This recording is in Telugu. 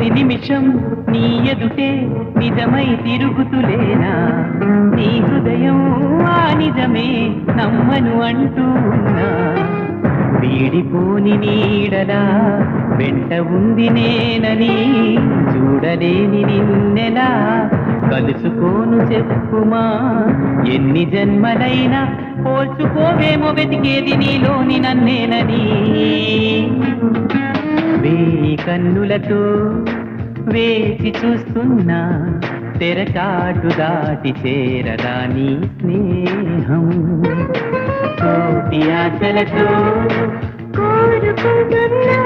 ప్రతి నిమిషం నీ ఎదుటే నిజమై తిరుగుతులేనా నీ హృదయం ఆ నిజమే నమ్మను అంటూ ఉన్నా వీడిపోని నీడలా వెంట ఉంది నేనని చూడలేని నిన్నెలా కలుసుకోను చెప్పుమా ఎన్ని జన్మలైనా పోల్చుకోవేమో వెతికేది నీలోని నన్నేనని వేయి కన్నులతో వేచి చూస్తున్నా తెరచాటు దాటి చేరదా నీ స్నేహం కోటి ఆశలతో కోరుకుంటున్నా